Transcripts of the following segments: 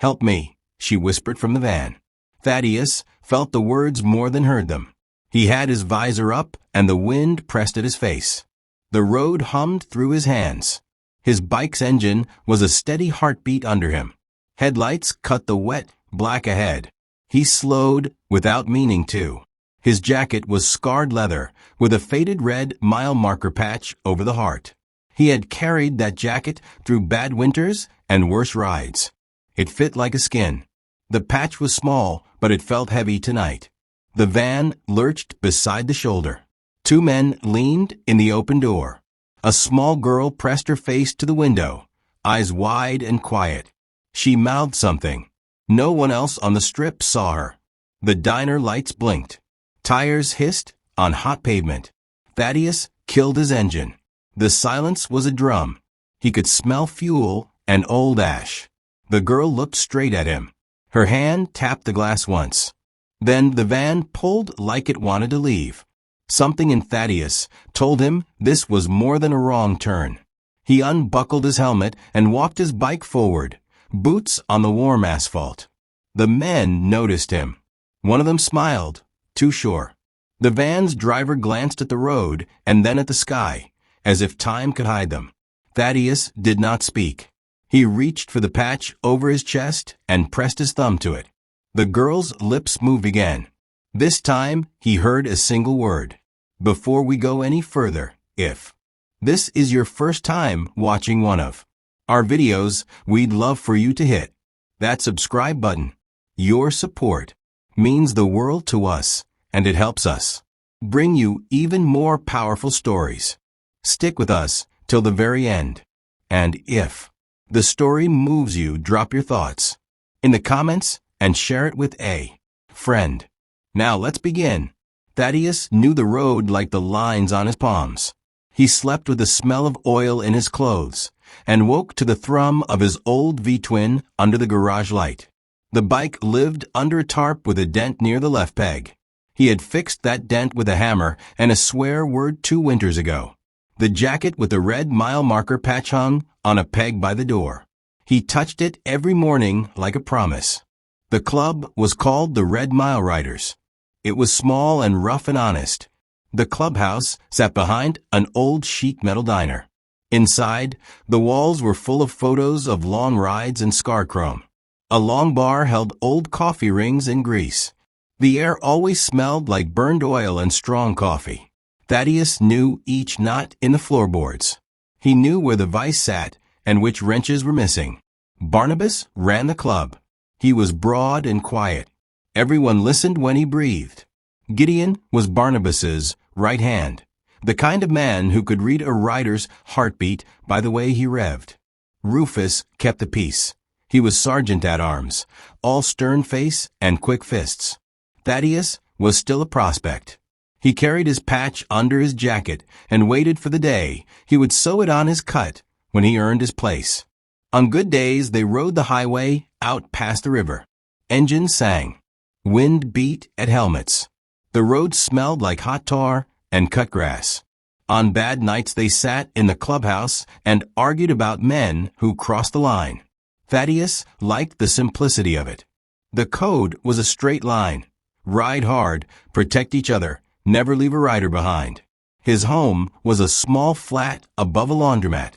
"Help me," she whispered from the van. Thaddeus felt the words more than heard them. He had his visor up and the wind pressed at his face. The road hummed through his hands. His bike's engine was a steady heartbeat under him. Headlights cut the wet, black ahead. He slowed without meaning to. His jacket was scarred leather with a faded red mile marker patch over the heart. He had carried that jacket through bad winters and worse rides. It fit like a skin. The patch was small, but it felt heavy tonight. The van lurched beside the shoulder. Two men leaned in the open door. A small girl pressed her face to the window, eyes wide and quiet. She mouthed something. No one else on the strip saw her. The diner lights blinked. Tires hissed on hot pavement. Thaddeus killed his engine. The silence was a drum. He could smell fuel and old ash. The girl looked straight at him. Her hand tapped the glass once. Then the van pulled like it wanted to leave. Something in Thaddeus told him this was more than a wrong turn. He unbuckled his helmet and walked his bike forward, boots on the warm asphalt. The men noticed him. One of them smiled, too sure. The van's driver glanced at the road and then at the sky, as if time could hide them. Thaddeus did not speak. He reached for the patch over his chest and pressed his thumb to it. The girl's lips moved again. This time he heard a single word. Before we go any further, if this is your first time watching one of our videos, we'd love for you to hit that subscribe button. Your support means the world to us, and it helps us bring you even more powerful stories. Stick with us till the very end. And if the story moves you, drop your thoughts in the comments and share it with a friend. Now let's begin. Thaddeus knew the road like the lines on his palms. He slept with the smell of oil in his clothes and woke to the thrum of his old V-twin under the garage light. The bike lived under a tarp with a dent near the left peg. He had fixed that dent with a hammer and a swear word 2 winters ago. The jacket with the red mile marker patch hung on a peg by the door. He touched it every morning like a promise. The club was called the Red Mile Riders. It was small and rough and honest. The clubhouse sat behind an old sheet metal diner. Inside, the walls were full of photos of long rides and scar chrome. A long bar held old coffee rings and grease. The air always smelled like burned oil and strong coffee. Thaddeus knew each knot in the floorboards. He knew where the vise sat and which wrenches were missing. Barnabas ran the club. He was broad and quiet. Everyone listened when he breathed. Gideon was Barnabas's right hand, the kind of man who could read a rider's heartbeat by the way he revved. Rufus kept the peace. He was sergeant at arms, all stern face and quick fists. Thaddeus was still a prospect. He carried his patch under his jacket and waited for the day he would sew it on his cut when he earned his place. On good days, they rode the highway out past the river. Engines sang. Wind beat at helmets. The road smelled like hot tar and cut grass. On bad nights, they sat in the clubhouse and argued about men who crossed the line. Thaddeus liked the simplicity of it. The code was a straight line. Ride hard, protect each other, never leave a rider behind. His home was a small flat above a laundromat.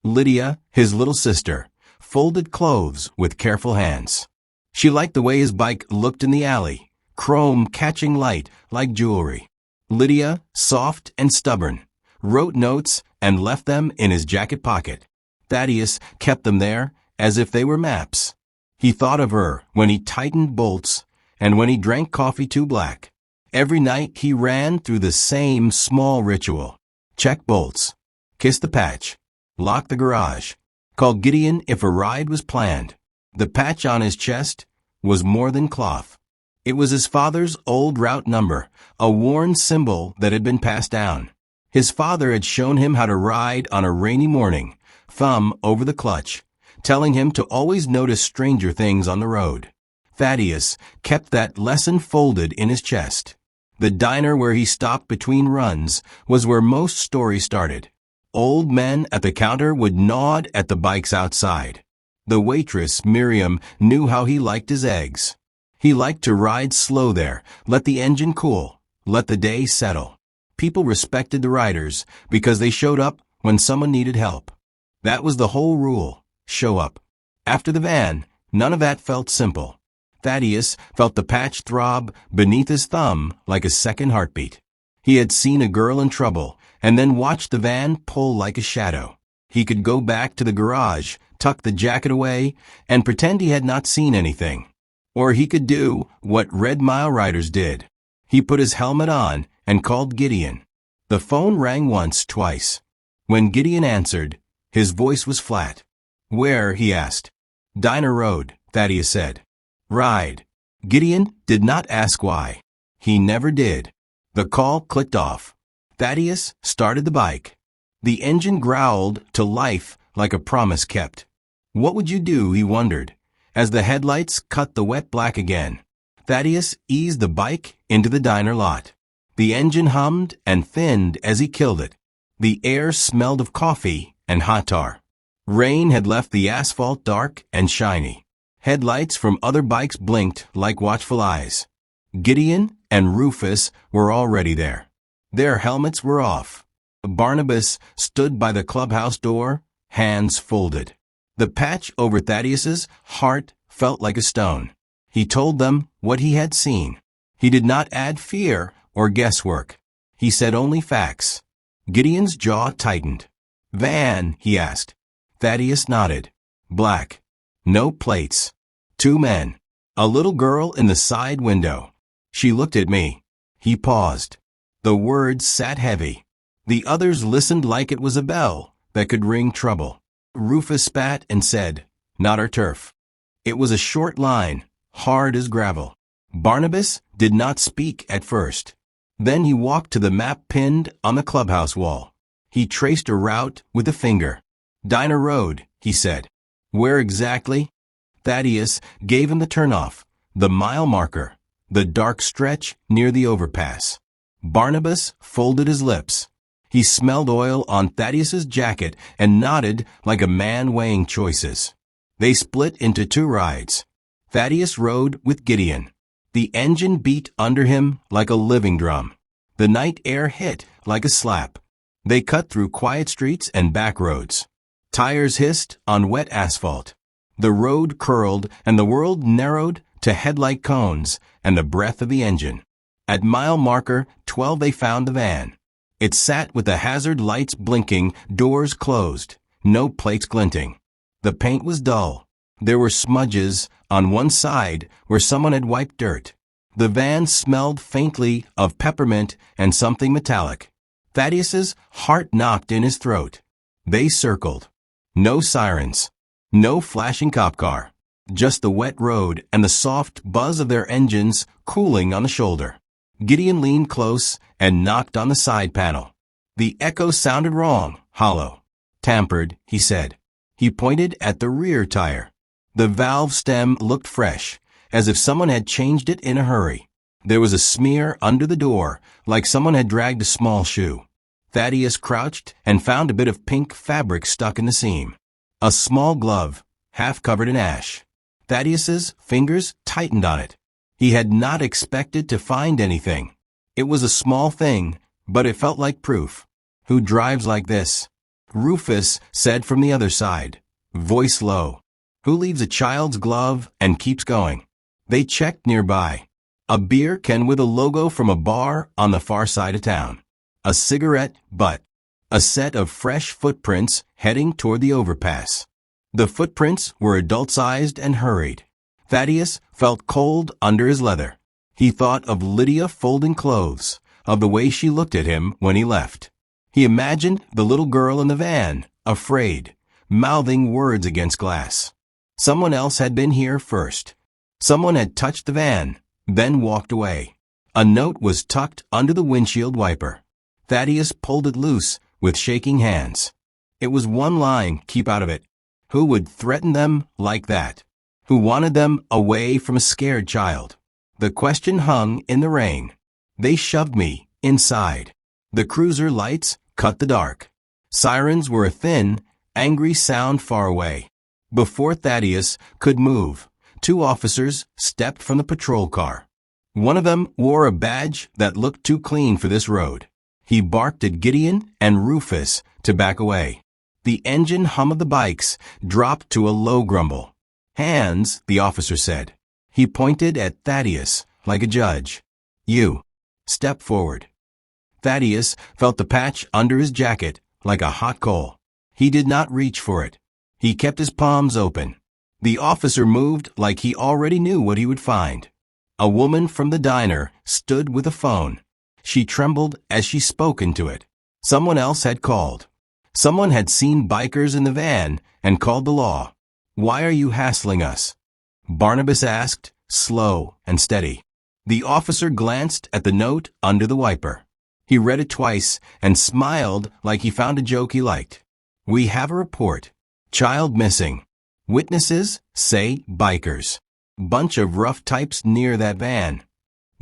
Lydia, his little sister, folded clothes with careful hands. She liked the way his bike looked in the alley, chrome catching light like jewelry. Lydia, soft and stubborn, wrote notes and left them in his jacket pocket. Thaddeus kept them there as if they were maps. He thought of her when he tightened bolts and when he drank coffee too black. Every night he ran through the same small ritual. Check bolts, kiss the patch, lock the garage, call Gideon if a ride was planned. The patch on his chest was more than cloth. It was his father's old route number, a worn symbol that had been passed down. His father had shown him how to ride on a rainy morning, thumb over the clutch, telling him to always notice stranger things on the road. Thaddeus kept that lesson folded in his chest. The diner where he stopped between runs was where most stories started. Old men at the counter would nod at the bikes outside. The waitress, Miriam, knew how he liked his eggs. He liked to ride slow there, let the engine cool, let the day settle. People respected the riders because they showed up when someone needed help. That was the whole rule, show up. After the van, none of that felt simple. Thaddeus felt the patch throb beneath his thumb like a second heartbeat. He had seen a girl in trouble and then watched the van pull like a shadow. He could go back to the garage, tuck the jacket away, and pretend he had not seen anything. Or he could do what Red Mile riders did. He put his helmet on and called Gideon. The phone rang once, twice. When Gideon answered, his voice was flat. "Where?" he asked. "Diner Road," Thaddeus said. "Ride." Gideon did not ask why. He never did. The call clicked off. Thaddeus started the bike. The engine growled to life like a promise kept. What would you do, he wondered, as the headlights cut the wet black again. Thaddeus eased the bike into the diner lot. The engine hummed and thinned as he killed it. The air smelled of coffee and hot tar. Rain had left the asphalt dark and shiny. Headlights from other bikes blinked like watchful eyes. Gideon and Rufus were already there. Their helmets were off. Barnabas stood by the clubhouse door, hands folded. The patch over Thaddeus's heart felt like a stone. He told them what he had seen. He did not add fear or guesswork. He said only facts. Gideon's jaw tightened. "Van?" he asked. Thaddeus nodded. "Black. No plates. 2 men. A little girl in the side window. She looked at me." He paused. The words sat heavy. The others listened like it was a bell that could ring trouble. Rufus spat and said, "Not our turf." It was a short line, hard as gravel. Barnabas did not speak at first. Then he walked to the map pinned on the clubhouse wall. He traced a route with a finger. "Diner Road," he said. "Where exactly?" Thaddeus gave him the turnoff, the mile marker, the dark stretch near the overpass. Barnabas folded his lips. He smelled oil on Thaddeus's jacket and nodded like a man weighing choices. They split into 2 rides. Thaddeus rode with Gideon. The engine beat under him like a living drum. The night air hit like a slap. They cut through quiet streets and back roads. Tires hissed on wet asphalt. The road curled and the world narrowed to headlight cones and the breath of the engine. At mile marker 12 they found the van. It sat with the hazard lights blinking, doors closed, no plates glinting. The paint was dull. There were smudges on one side where someone had wiped dirt. The van smelled faintly of peppermint and something metallic. Thaddeus's heart knocked in his throat. They circled. No sirens. No flashing cop car. Just the wet road and the soft buzz of their engines cooling on the shoulder. Gideon leaned close and knocked on the side panel. The echo sounded wrong, hollow. "Tampered," he said. He pointed at the rear tire. The valve stem looked fresh, as if someone had changed it in a hurry. There was a smear under the door, like someone had dragged a small shoe. Thaddeus crouched and found a bit of pink fabric stuck in the seam. A small glove, half covered in ash. Thaddeus's fingers tightened on it. He had not expected to find anything. It was a small thing, but it felt like proof. "Who drives like this?" Rufus said from the other side, voice low. "Who leaves a child's glove and keeps going?" They checked nearby. A beer can with a logo from a bar on the far side of town. A cigarette butt. A set of fresh footprints heading toward the overpass. The footprints were adult-sized and hurried. Thaddeus felt cold under his leather. He thought of Lydia folding clothes, of the way she looked at him when he left. He imagined the little girl in the van, afraid, mouthing words against glass. Someone else had been here first. Someone had touched the van, then walked away. A note was tucked under the windshield wiper. Thaddeus pulled it loose with shaking hands. It was one line, keep out of it. Who would threaten them like that? Who wanted them away from a scared child? The question hung in the rain. They shoved me inside. The cruiser lights cut the dark. Sirens were a thin, angry sound far away. Before Thaddeus could move, two officers stepped from the patrol car. One of them wore a badge that looked too clean for this road. He barked at Gideon and Rufus to back away. The engine hum of the bikes dropped to a low grumble. "Hands," the officer said. He pointed at Thaddeus like a judge. "You. Step forward." Thaddeus felt the patch under his jacket like a hot coal. He did not reach for it. He kept his palms open. The officer moved like he already knew what he would find. A woman from the diner stood with a phone. She trembled as she spoke into it. Someone else had called. Someone had seen bikers in the van and called the law. "Why are you hassling us?" Barnabas asked, slow and steady. The officer glanced at the note under the wiper. He read it twice and smiled like he found a joke he liked. "We have a report. Child missing. Witnesses say bikers. Bunch of rough types near that van."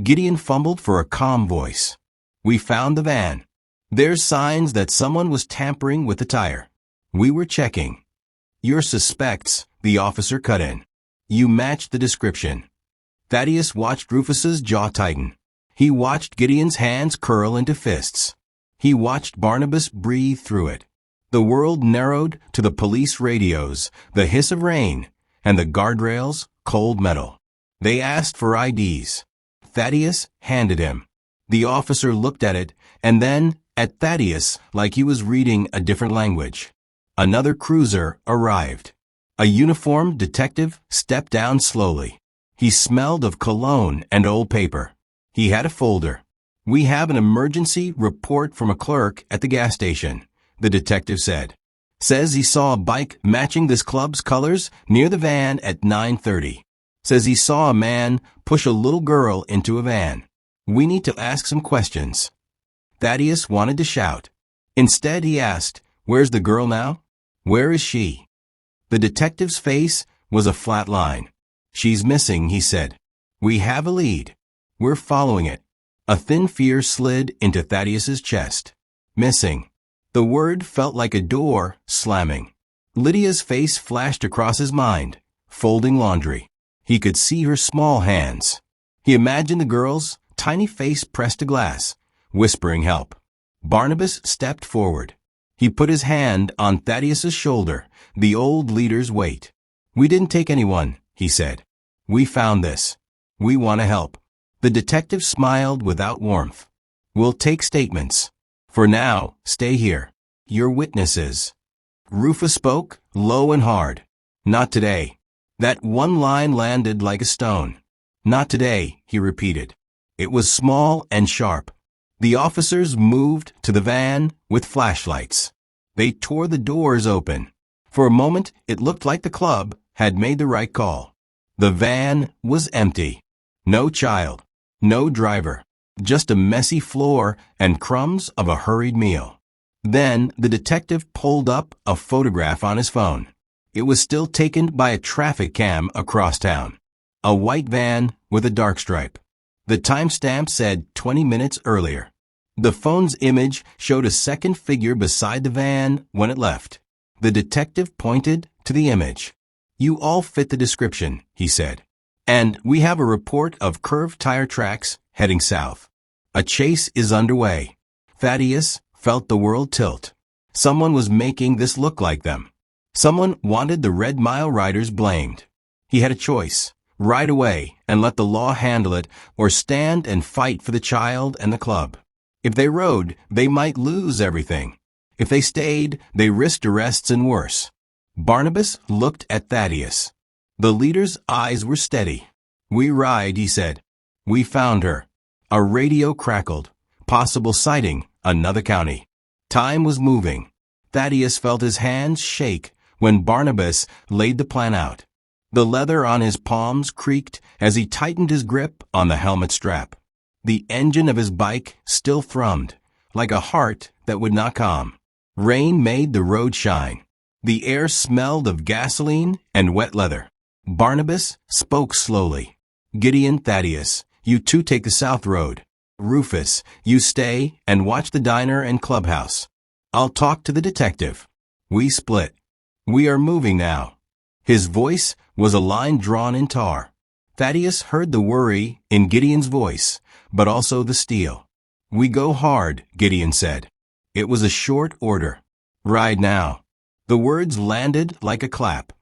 Gideon fumbled for a calm voice. "We found the van. There's signs that someone was tampering with the tire. We were checking." "Your suspects," the officer cut in. "You matched the description." Thaddeus watched Rufus's jaw tighten. He watched Gideon's hands curl into fists. He watched Barnabas breathe through it. The world narrowed to the police radios, the hiss of rain, and the guardrails, cold metal. They asked for IDs. Thaddeus handed him. The officer looked at it, and then at Thaddeus like he was reading a different language. Another cruiser arrived. A uniformed detective stepped down slowly. He smelled of cologne and old paper. He had a folder. "We have an emergency report from a clerk at the gas station," the detective said. "Says he saw a bike matching this club's colors near the van at 9:30. Says he saw a man push a little girl into a van. We need to ask some questions." Thaddeus wanted to shout. Instead, he asked, "Where's the girl now? Where is she?" The detective's face was a flat line. "She's missing," he said. "We have a lead. We're following it." A thin fear slid into Thaddeus's chest. Missing. The word felt like a door slamming. Lydia's face flashed across his mind, folding laundry. He could see her small hands. He imagined the girl's tiny face pressed to glass, whispering help. Barnabas stepped forward. He put his hand on Thaddeus's shoulder, the old leader's weight. "We didn't take anyone," he said. "We found this. We want to help." The detective smiled without warmth. "We'll take statements. For now, stay here. You're witnesses." Rufus spoke, low and hard. "Not today." That one line landed like a stone. "Not today," he repeated. It was small and sharp. The officers moved to the van with flashlights. They tore the doors open. For a moment, it looked like the club had made the right call. The van was empty. No child. No driver. Just a messy floor and crumbs of a hurried meal. Then the detective pulled up a photograph on his phone. It was still taken by a traffic cam across town. A white van with a dark stripe. The timestamp said 20 minutes earlier. The phone's image showed a second figure beside the van when it left. The detective pointed to the image. "You all fit the description," he said. "And we have a report of curved tire tracks heading south. A chase is underway." Thaddeus felt the world tilt. Someone was making this look like them. Someone wanted the Red Mile riders blamed. He had a choice. Ride away and let the law handle it, or stand and fight for the child and the club. If they rode, they might lose everything. If they stayed, they risked arrests and worse. Barnabas looked at Thaddeus. The leader's eyes were steady. "We ride," he said. "We found her." A radio crackled. Possible sighting, another county. Time was moving. Thaddeus felt his hands shake when Barnabas laid the plan out. The leather on his palms creaked as he tightened his grip on the helmet strap. The engine of his bike still thrummed, like a heart that would not calm. Rain made the road shine. The air smelled of gasoline and wet leather. Barnabas spoke slowly. "Gideon, Thaddeus, you two take the south road. Rufus, you stay and watch the diner and clubhouse. I'll talk to the detective." We split. "We are moving now." His voice was a line drawn in tar. Thaddeus heard the worry in Gideon's voice, but also the steel. "We go hard," Gideon said. It was a short order. "Ride now." The words landed like a clap.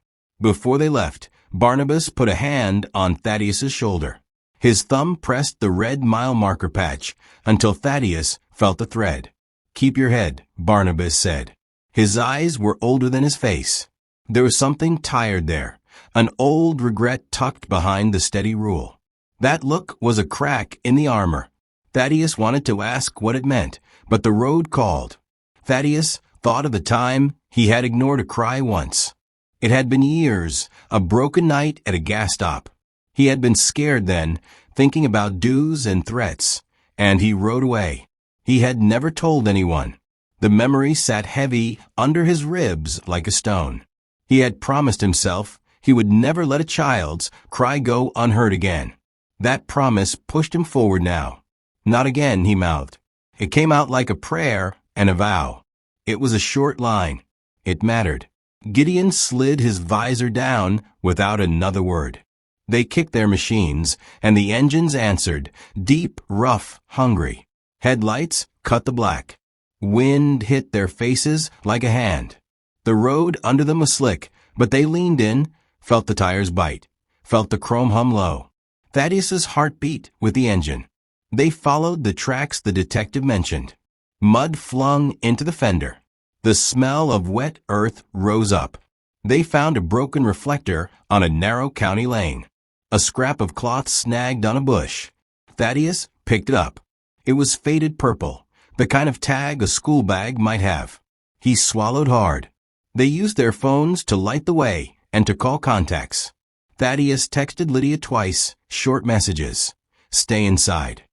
Before they left, Barnabas put a hand on Thaddeus's shoulder. His thumb pressed the red mile marker patch until Thaddeus felt the thread. "Keep your head," Barnabas said. His eyes were older than his face. There was something tired there, an old regret tucked behind the steady rule. That look was a crack in the armor. Thaddeus wanted to ask what it meant, but the road called. Thaddeus thought of the time he had ignored a cry once. It had been years, a broken night at a gas stop. He had been scared then, thinking about dues and threats, and he rode away. He had never told anyone. The memory sat heavy under his ribs like a stone. He had promised himself he would never let a child's cry go unheard again. That promise pushed him forward now. "Not again," he mouthed. It came out like a prayer and a vow. It was a short line. It mattered. Gideon slid his visor down without another word. They kicked their machines, and the engines answered, deep, rough, hungry. Headlights cut the black. Wind hit their faces like a hand. The road under them was slick, but they leaned in, felt the tires bite, felt the chrome hum low. Thaddeus's heart beat with the engine. They followed the tracks the detective mentioned. Mud flung into the fender. The smell of wet earth rose up. They found a broken reflector on a narrow county lane. A scrap of cloth snagged on a bush. Thaddeus picked it up. It was faded purple, the kind of tag a school bag might have. He swallowed hard. They used their phones to light the way and to call contacts. Thaddeus texted Lydia twice, short messages. "Stay inside."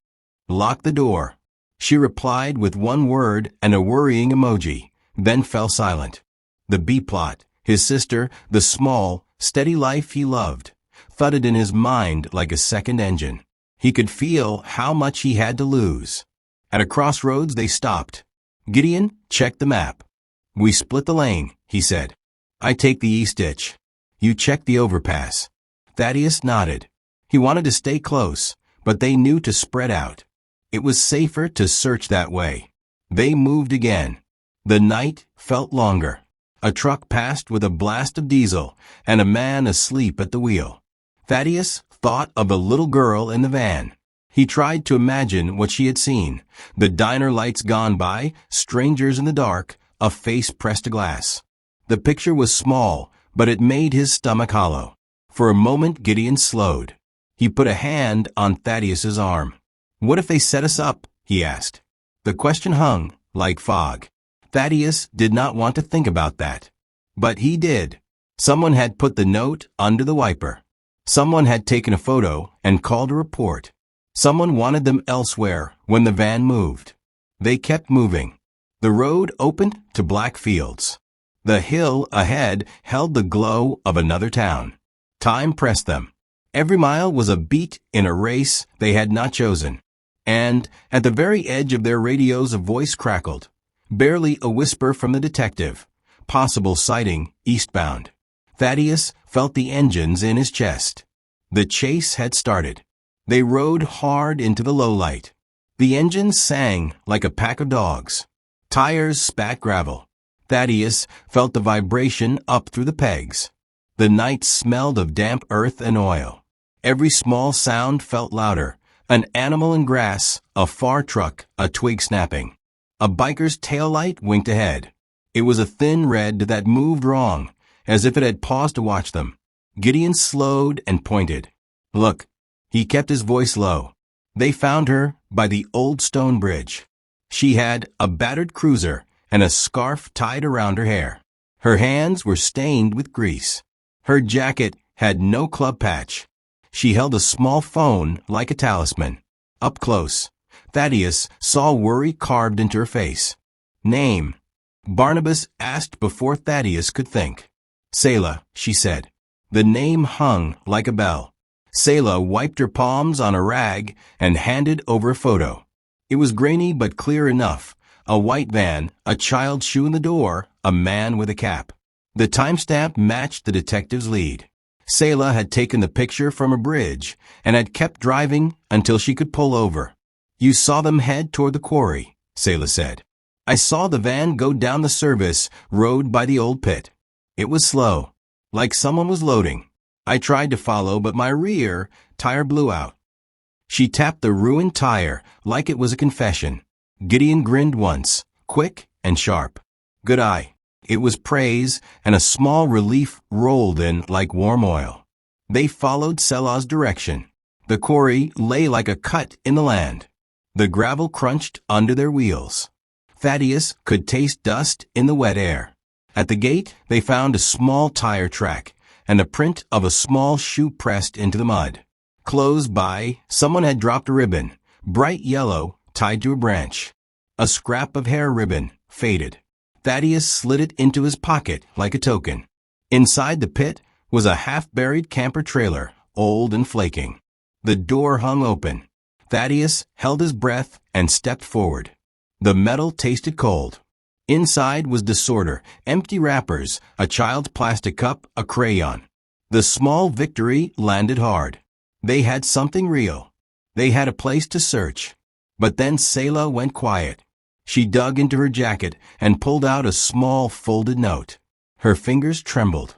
"Lock the door." She replied with one word and a worrying emoji, then fell silent. The B-plot, his sister, the small, steady life he loved, thudded in his mind like a second engine. He could feel how much he had to lose. At a crossroads they stopped. Gideon checked the map. "We split the lane," he said. "I take the east ditch. You check the overpass." Thaddeus nodded. He wanted to stay close, but they knew to spread out. It was safer to search that way. They moved again. The night felt longer. A truck passed with a blast of diesel and a man asleep at the wheel. Thaddeus thought of the little girl in the van. He tried to imagine what she had seen. The diner lights gone by, strangers in the dark, a face pressed to glass. The picture was small, but it made his stomach hollow. For a moment Gideon slowed. He put a hand on Thaddeus's arm. "What if they set us up?" he asked. The question hung like fog. Thaddeus did not want to think about that. But he did. Someone had put the note under the wiper. Someone had taken a photo and called a report. Someone wanted them elsewhere when the van moved. They kept moving. The road opened to black fields. The hill ahead held the glow of another town. Time pressed them. Every mile was a beat in a race they had not chosen. And at the very edge of their radios a voice crackled. Barely a whisper from the detective. Possible sighting eastbound. Thaddeus felt the engines in his chest. The chase had started. They rode hard into the lowlight. The engines sang like a pack of dogs. Tires spat gravel. Thaddeus felt the vibration up through the pegs. The night smelled of damp earth and oil. Every small sound felt louder. An animal in grass, a far truck, a twig snapping. A biker's taillight winked ahead. It was a thin red that moved wrong, as if it had paused to watch them. Gideon slowed and pointed. "Look." He kept his voice low. They found her by the old stone bridge. She had a battered cruiser and a scarf tied around her hair. Her hands were stained with grease. Her jacket had no club patch. She held a small phone like a talisman. Up close, Thaddeus saw worry carved into her face. "Name?" Barnabas asked before Thaddeus could think. "Selah," she said. The name hung like a bell. Selah wiped her palms on a rag and handed over a photo. It was grainy but clear enough. A white van, a child's shoe in the door, a man with a cap. The timestamp matched the detective's lead. Selah had taken the picture from a bridge and had kept driving until she could pull over. "You saw them head toward the quarry," Selah said. "I saw the van go down the service road by the old pit. It was slow, like someone was loading. I tried to follow, but my rear tire blew out." She tapped the ruined tire like it was a confession. Gideon grinned once, quick and sharp. "Good eye." It was praise, and a small relief rolled in like warm oil. They followed Selah's direction. The quarry lay like a cut in the land. The gravel crunched under their wheels. Thaddeus could taste dust in the wet air. At the gate, they found a small tire track and a print of a small shoe pressed into the mud. Close by, someone had dropped a ribbon, bright yellow, tied to a branch. A scrap of hair ribbon, faded. Thaddeus slid it into his pocket like a token. Inside the pit was a half-buried camper trailer, old and flaking. The door hung open. Thaddeus held his breath and stepped forward. The metal tasted cold. Inside was disorder, empty wrappers, a child's plastic cup, a crayon. The small victory landed hard. They had something real. They had a place to search. But then Selah went quiet. She dug into her jacket and pulled out a small folded note. Her fingers trembled.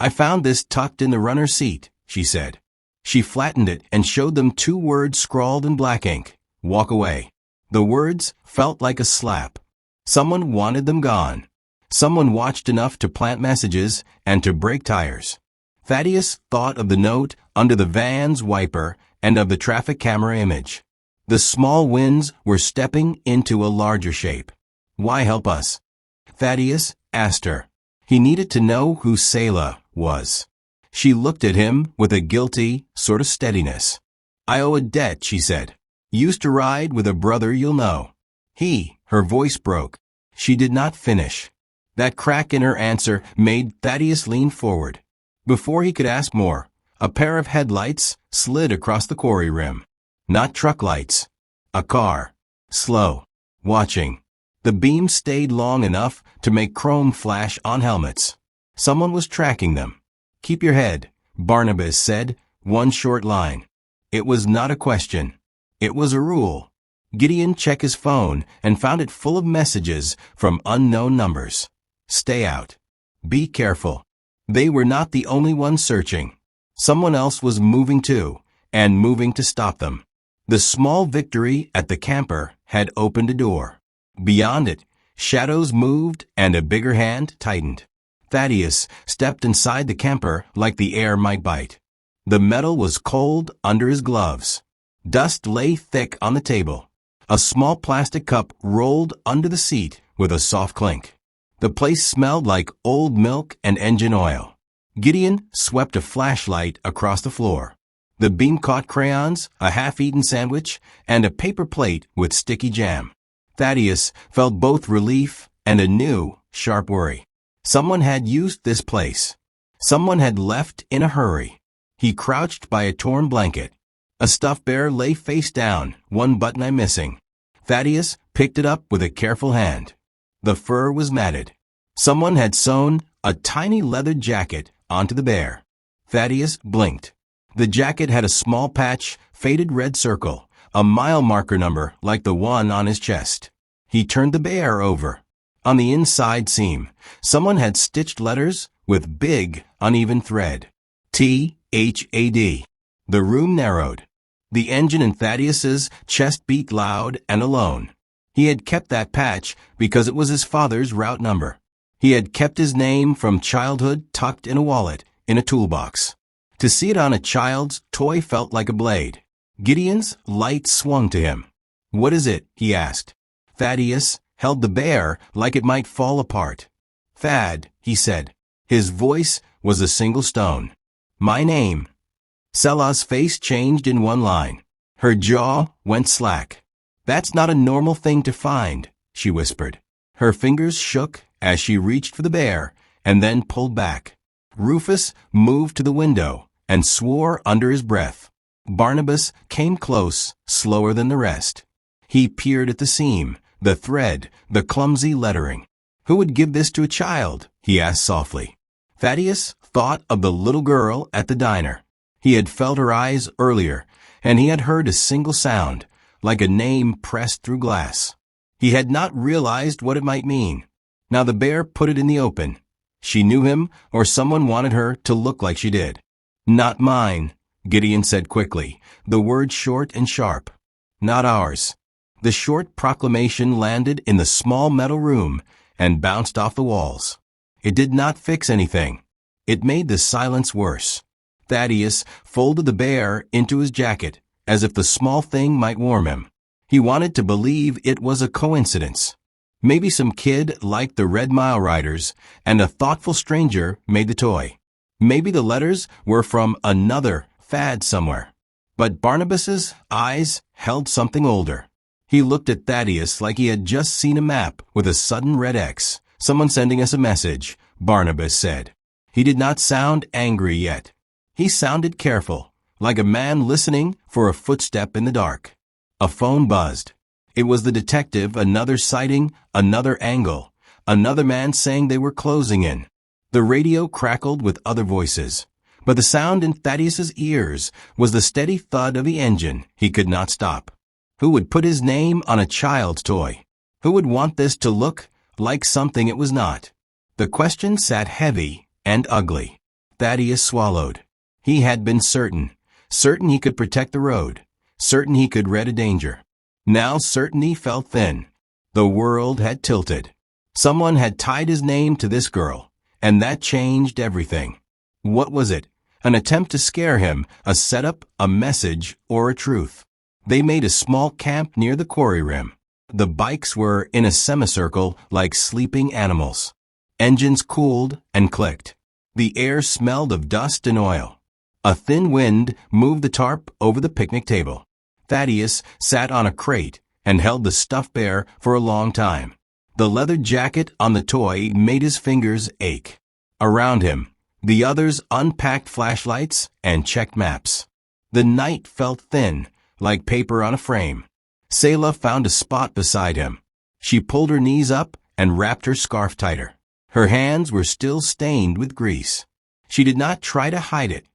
"I found this tucked in the runner's seat," she said. She flattened it and showed them 2 words scrawled in black ink. "Walk away." The words felt like a slap. Someone wanted them gone. Someone watched enough to plant messages and to break tires. Thaddeus thought of the note under the van's wiper and of the traffic camera image. The small winds were stepping into a larger shape. "Why help us?" Thaddeus asked her. He needed to know who Selah was. She looked at him with a guilty sort of steadiness. "I owe a debt," she said. "Used to ride with a brother you'll know." Her voice broke. She did not finish. That crack in her answer made Thaddeus lean forward. Before he could ask more, a pair of headlights slid across the quarry rim. Not truck lights. A car. Slow. Watching. The beam stayed long enough to make chrome flash on helmets. Someone was tracking them. "Keep your head," Barnabas said, one short line. It was not a question. It was a rule. Gideon checked his phone and found it full of messages from unknown numbers. "Stay out. Be careful." They were not the only ones searching. Someone else was moving too, and moving to stop them. The small victory at the camper had opened a door. Beyond it, shadows moved and a bigger hand tightened. Thaddeus stepped inside the camper like the air might bite. The metal was cold under his gloves. Dust lay thick on the table. A small plastic cup rolled under the seat with a soft clink. The place smelled like old milk and engine oil. Gideon swept a flashlight across the floor. The beam caught crayons, a half-eaten sandwich, and a paper plate with sticky jam. Thaddeus felt both relief and a new, sharp worry. Someone had used this place. Someone had left in a hurry. He crouched by a torn blanket. A stuffed bear lay face down, one button missing. Thaddeus picked it up with a careful hand. The fur was matted. Someone had sewn a tiny leather jacket onto the bear. Thaddeus blinked. The jacket had a small patch, faded red circle, a mile marker number like the one on his chest. He turned the bear over. On the inside seam, someone had stitched letters with big, uneven thread. THAD. The room narrowed. The engine in Thaddeus's chest beat loud and alone. He had kept that patch because it was his father's route number. He had kept his name from childhood tucked in a wallet, in a toolbox. To see it on a child's toy felt like a blade. Gideon's light swung to him. "What is it?" he asked. Thaddeus held the bear like it might fall apart. "Thad," he said. His voice was a single stone. "My name." Selah's face changed in one line. Her jaw went slack. "That's not a normal thing to find," she whispered. Her fingers shook as she reached for the bear and then pulled back. Rufus moved to the window and swore under his breath. Barnabas came close, slower than the rest. He peered at the seam, the thread, the clumsy lettering. "Who would give this to a child?" he asked softly. Thaddeus thought of the little girl at the diner. He had felt her eyes earlier, and he had heard a single sound, like a name pressed through glass. He had not realized what it might mean. Now the bear put it in the open. She knew him, or someone wanted her to look like she did. "Not mine," Gideon said quickly, the words short and sharp. "Not ours." The short proclamation landed in the small metal room and bounced off the walls. It did not fix anything. It made the silence worse. Thaddeus folded the bear into his jacket, as if the small thing might warm him. He wanted to believe it was a coincidence. Maybe some kid liked the Red Mile Riders, and a thoughtful stranger made the toy. Maybe the letters were from another fad somewhere. But Barnabas's eyes held something older. He looked at Thaddeus like he had just seen a map with a sudden red X. "Someone sending us a message," Barnabas said. He did not sound angry yet. He sounded careful, like a man listening for a footstep in the dark. A phone buzzed. It was the detective, another sighting, another angle, another man saying they were closing in. The radio crackled with other voices, but the sound in Thaddeus's ears was the steady thud of the engine he could not stop. Who would put his name on a child's toy? Who would want this to look like something it was not? The question sat heavy and ugly. Thaddeus swallowed. He had been certain he could protect the road, certain he could rid a danger. Now certainty felt thin. The world had tilted. Someone had tied his name to this girl, and that changed everything. What was it? An attempt to scare him, a setup, a message, or a truth? They made a small camp near the quarry rim. The bikes were in a semicircle like sleeping animals. Engines cooled and clicked. The air smelled of dust and oil. A thin wind moved the tarp over the picnic table. Thaddeus sat on a crate and held the stuffed bear for a long time. The leather jacket on the toy made his fingers ache. Around him, the others unpacked flashlights and checked maps. The night felt thin, like paper on a frame. Selah found a spot beside him. She pulled her knees up and wrapped her scarf tighter. Her hands were still stained with grease. She did not try to hide it.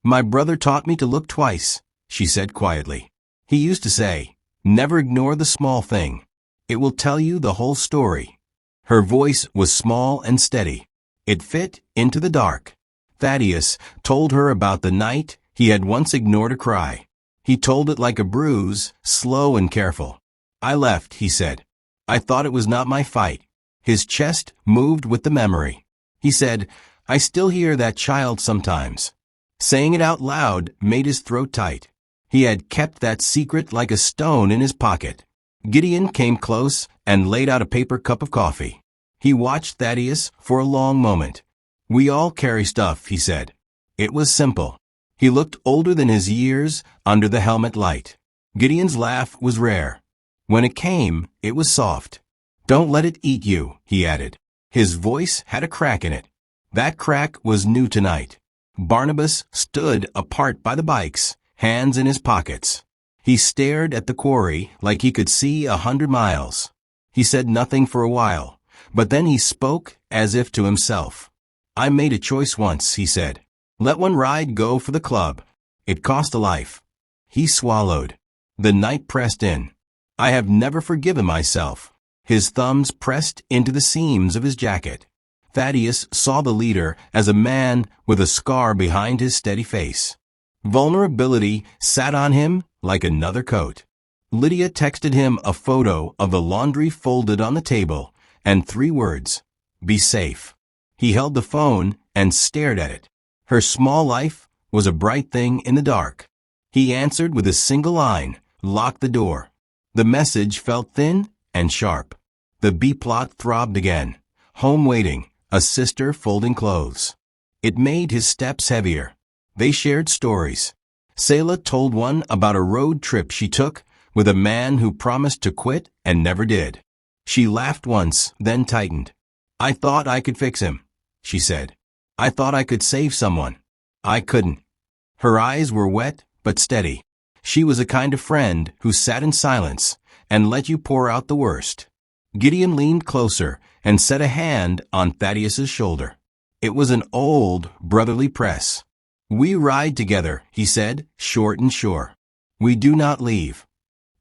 "My brother taught me to look twice," she said quietly. "He used to say, never ignore the small thing. It will tell you the whole story." Her voice was small and steady. It fit into the dark. Thaddeus told her about the night he had once ignored a cry. He told it like a bruise, slow and careful. "I left," he said. "I thought it was not my fight." His chest moved with the memory. He said, "I still hear that child sometimes." Saying it out loud made his throat tight. He had kept that secret like a stone in his pocket. Gideon came close and laid out a paper cup of coffee. He watched Thaddeus for a long moment. "We all carry stuff," he said. It was simple. He looked older than his years under the helmet light. Gideon's laugh was rare. When it came, it was soft. "Don't let it eat you," he added. His voice had a crack in it. That crack was new tonight. Barnabas stood apart by the bikes, hands in his pockets. He stared at the quarry like he could see 100 miles. He said nothing for a while, but then he spoke as if to himself. "I made a choice once," he said. "Let one ride go for the club. It cost a life." He swallowed. The night pressed in. "I have never forgiven myself." His thumbs pressed into the seams of his jacket. Thaddeus saw the leader as a man with a scar behind his steady face. Vulnerability sat on him like another coat. Lydia texted him a photo of the laundry folded on the table and 3 words, "Be safe." He held the phone and stared at it. Her small life was a bright thing in the dark. He answered with a single line, "Lock the door." The message felt thin and sharp. The B-plot throbbed again. Home waiting, a sister folding clothes. It made his steps heavier. They shared stories. Selah told one about a road trip she took with a man who promised to quit and never did. She laughed once, then tightened. "I thought I could fix him," she said. "I thought I could save someone. I couldn't." Her eyes were wet but steady. She was a kind of friend who sat in silence and let you pour out the worst. Gideon leaned closer and set a hand on Thaddeus's shoulder. It was an old, brotherly press. "We ride together," he said, short and sure. "We do not leave."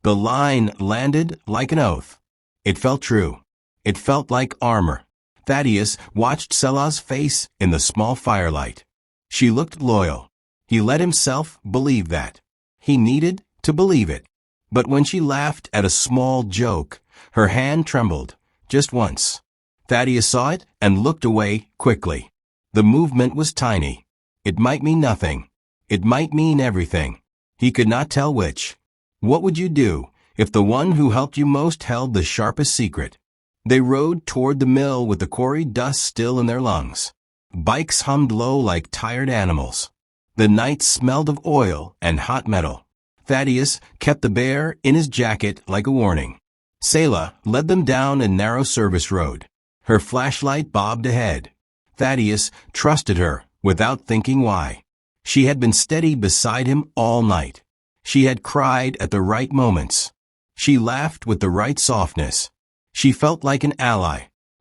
The line landed like an oath. It felt true. It felt like armor. Thaddeus watched Selah's face in the small firelight. She looked loyal. He let himself believe that. He needed to believe it. But when she laughed at a small joke, her hand trembled, just once. Thaddeus saw it and looked away quickly. The movement was tiny. It might mean nothing. It might mean everything. He could not tell which. What would you do if the one who helped you most held the sharpest secret? They rode toward the mill with the quarry dust still in their lungs. Bikes hummed low like tired animals. The night smelled of oil and hot metal. Thaddeus kept the bear in his jacket like a warning. Selah led them down a narrow service road. Her flashlight bobbed ahead. Thaddeus trusted her without thinking why. She had been steady beside him all night. She had cried at the right moments. She laughed with the right softness. She felt like an ally.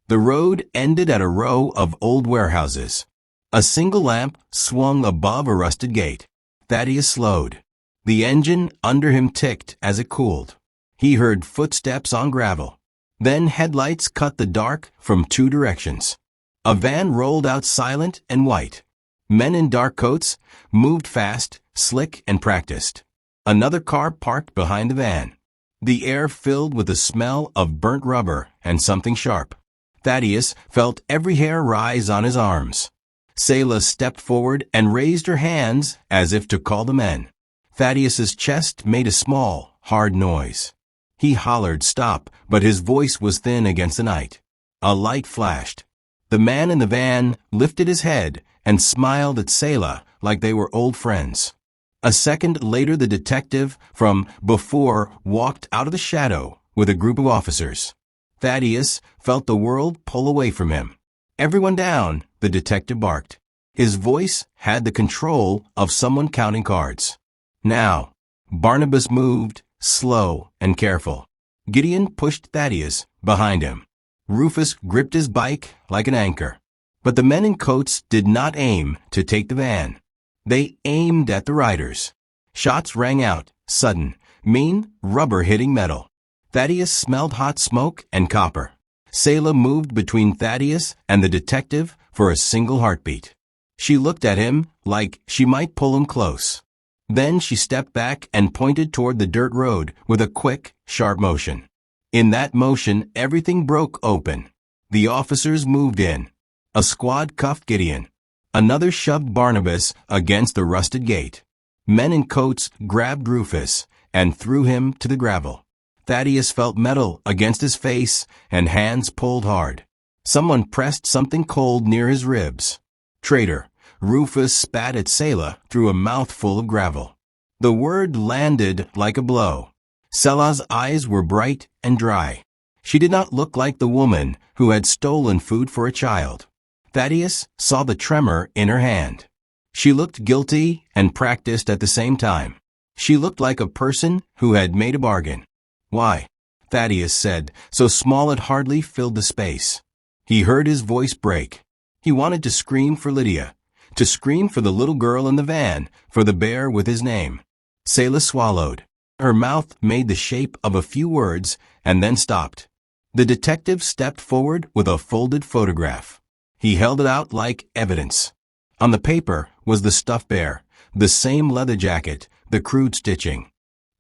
The road ended at a row of old warehouses. A single lamp swung above a rusted gate. Thaddeus slowed. The engine under him ticked as it cooled. He heard footsteps on gravel. Then headlights cut the dark from two directions. A van rolled out silent and white. Men in dark coats moved fast, slick and practiced. Another car parked behind the van. The air filled with the smell of burnt rubber and something sharp. Thaddeus felt every hair rise on his arms. Selah stepped forward and raised her hands as if to call the men. Thaddeus's chest made a small, hard noise. He hollered stop, but his voice was thin against the night. A light flashed. The man in the van lifted his head and smiled at Selah like they were old friends. A second later the detective from before walked out of the shadow with a group of officers. Thaddeus felt the world pull away from him. "Everyone down," the detective barked. His voice had the control of someone counting cards. Now, Barnabas moved, slow and careful. Gideon pushed Thaddeus behind him. Rufus gripped his bike like an anchor. But the men in coats did not aim to take the van. They aimed at the riders. Shots rang out, sudden, mean, rubber hitting metal. Thaddeus smelled hot smoke and copper. Selah moved between Thaddeus and the detective for a single heartbeat. She looked at him like she might pull him close. Then she stepped back and pointed toward the dirt road with a quick, sharp motion. In that motion, everything broke open. The officers moved in. A squad cuffed Gideon. Another shoved Barnabas against the rusted gate. Men in coats grabbed Rufus and threw him to the gravel. Thaddeus felt metal against his face and hands pulled hard. Someone pressed something cold near his ribs. "Traitor," Rufus spat at Selah through a mouthful of gravel. The word landed like a blow. Selah's eyes were bright and dry. She did not look like the woman who had stolen food for a child. Thaddeus saw the tremor in her hand. She looked guilty and practiced at the same time. She looked like a person who had made a bargain. "Why?" Thaddeus said, so small it hardly filled the space. He heard his voice break. He wanted to scream for Lydia, to scream for the little girl in the van, for the bear with his name. Selah swallowed. Her mouth made the shape of a few words and then stopped. The detective stepped forward with a folded photograph. He held it out like evidence. On the paper was the stuffed bear, the same leather jacket, the crude stitching.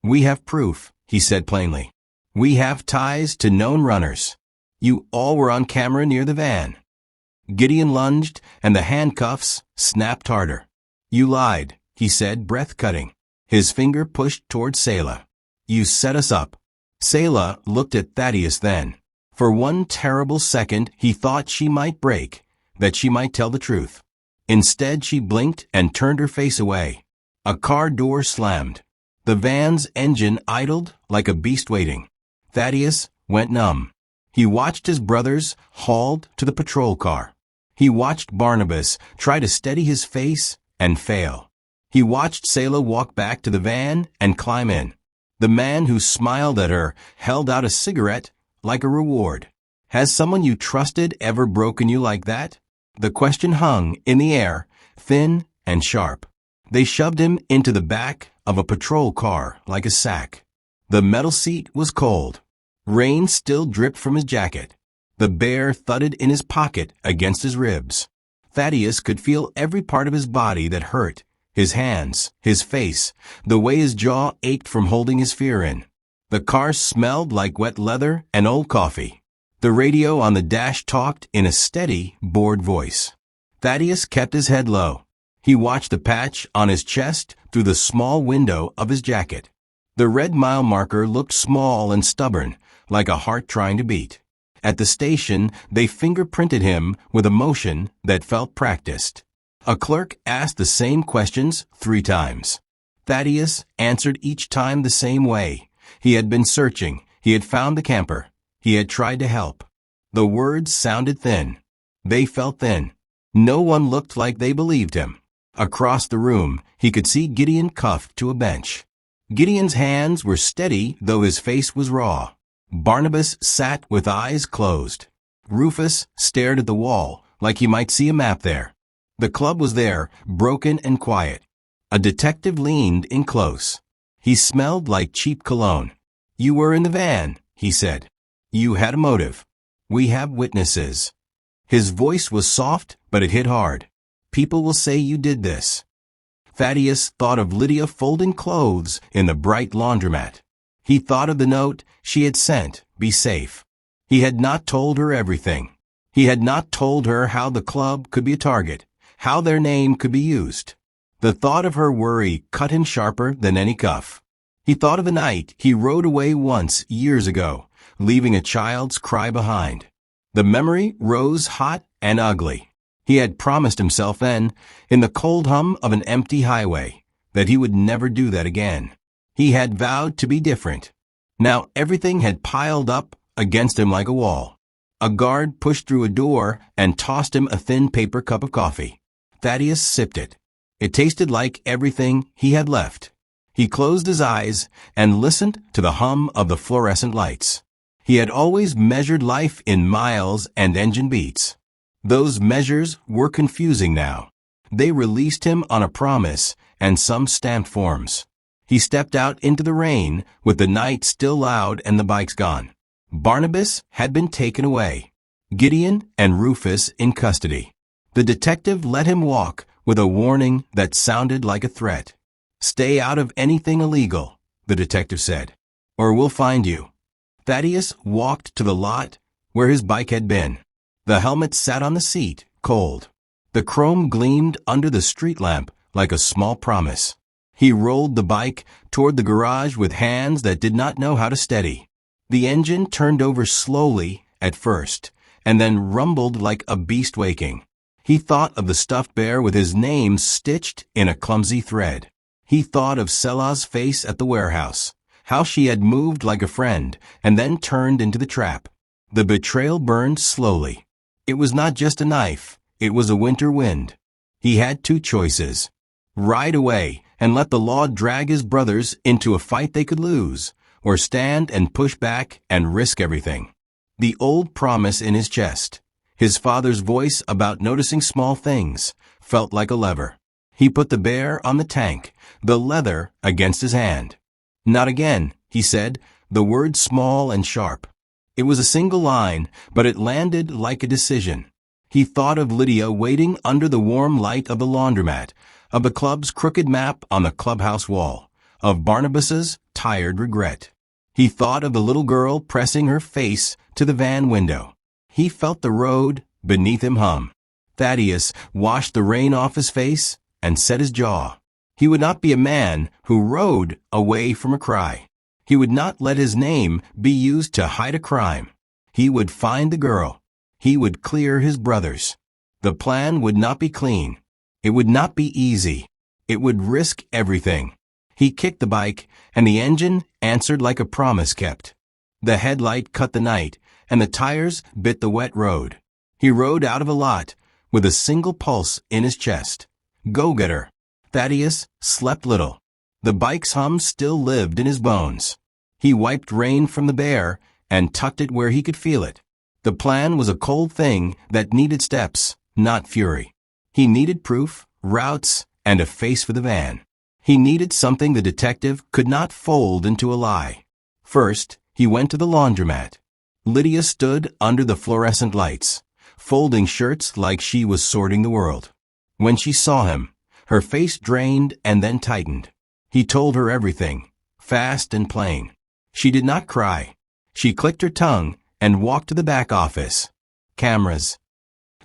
"We have proof," he said plainly. "We have ties to known runners. You all were on camera near the van." Gideon lunged, and the handcuffs snapped harder. "You lied," he said, breath-cutting. His finger pushed toward Selah. "You set us up." Selah looked at Thaddeus then. For one terrible second he thought she might break, that she might tell the truth. Instead she blinked and turned her face away. A car door slammed. The van's engine idled like a beast waiting. Thaddeus went numb. He watched his brothers hauled to the patrol car. He watched Barnabas try to steady his face and fail. He watched Selah walk back to the van and climb in. The man who smiled at her held out a cigarette like a reward. "Has someone you trusted ever broken you like that?" The question hung in the air, thin and sharp. They shoved him into the back of a patrol car like a sack. The metal seat was cold. Rain still dripped from his jacket. The bear thudded in his pocket against his ribs. Thaddeus could feel every part of his body that hurt, his hands, his face, the way his jaw ached from holding his fear in. The car smelled like wet leather and old coffee. The radio on the dash talked in a steady, bored voice. Thaddeus kept his head low. He watched the patch on his chest through the small window of his jacket. The red mile marker looked small and stubborn, like a heart trying to beat. At the station, they fingerprinted him with a motion that felt practiced. A clerk asked the same questions 3 times. Thaddeus answered each time the same way. He had been searching. He had found the camper. He had tried to help. The words sounded thin. They felt thin. No one looked like they believed him. Across the room, he could see Gideon cuffed to a bench. Gideon's hands were steady, though his face was raw. Barnabas sat with eyes closed. Rufus stared at the wall, like he might see a map there. The club was there, broken and quiet. A detective leaned in close. He smelled like cheap cologne. "You were in the van," he said. "You had a motive. We have witnesses." His voice was soft, but it hit hard. "People will say you did this." Thaddeus thought of Lydia folding clothes in the bright laundromat. He thought of the note she had sent, "Be safe." He had not told her everything. He had not told her how the club could be a target, how their name could be used. The thought of her worry cut him sharper than any cuff. He thought of the night he rode away once years ago, leaving a child's cry behind. The memory rose hot and ugly. He had promised himself then, in the cold hum of an empty highway, that he would never do that again. He had vowed to be different. Now everything had piled up against him like a wall. A guard pushed through a door and tossed him a thin paper cup of coffee. Thaddeus sipped it. It tasted like everything he had left. He closed his eyes and listened to the hum of the fluorescent lights. He had always measured life in miles and engine beats. Those measures were confusing now. They released him on a promise and some stamped forms. He stepped out into the rain with the night still loud and the bikes gone. Barnabas had been taken away. Gideon and Rufus in custody. The detective let him walk with a warning that sounded like a threat. "Stay out of anything illegal," the detective said, "or we'll find you." Thaddeus walked to the lot where his bike had been. The helmet sat on the seat, cold. The chrome gleamed under the street lamp like a small promise. He rolled the bike toward the garage with hands that did not know how to steady. The engine turned over slowly at first, and then rumbled like a beast waking. He thought of the stuffed bear with his name stitched in a clumsy thread. He thought of Selah's face at the warehouse, how she had moved like a friend and then turned into the trap. The betrayal burned slowly. It was not just a knife, it was a winter wind. He had 2 choices. Ride away and let the law drag his brothers into a fight they could lose, or stand and push back and risk everything. The old promise in his chest, his father's voice about noticing small things, felt like a lever. He put the bear on the tank, the leather against his hand. "Not again," he said, the word small and sharp. It was a single line, but it landed like a decision. He thought of Lydia waiting under the warm light of the laundromat, of the club's crooked map on the clubhouse wall, of Barnabas's tired regret. He thought of the little girl pressing her face to the van window. He felt the road beneath him hum. Thaddeus washed the rain off his face and set his jaw. He would not be a man who rode away from a cry. He would not let his name be used to hide a crime. He would find the girl. He would clear his brothers. The plan would not be clean. It would not be easy. It would risk everything. He kicked the bike, and the engine answered like a promise kept. The headlight cut the night, and the tires bit the wet road. He rode out of a lot with a single pulse in his chest. Go-getter. Thaddeus slept little. The bike's hum still lived in his bones. He wiped rain from the bear and tucked it where he could feel it. The plan was a cold thing that needed steps, not fury. He needed proof, routes, and a face for the van. He needed something the detective could not fold into a lie. First, he went to the laundromat. Lydia stood under the fluorescent lights, folding shirts like she was sorting the world. When she saw him, her face drained and then tightened. He told her everything, fast and plain. She did not cry. She clicked her tongue and walked to the back office. Cameras?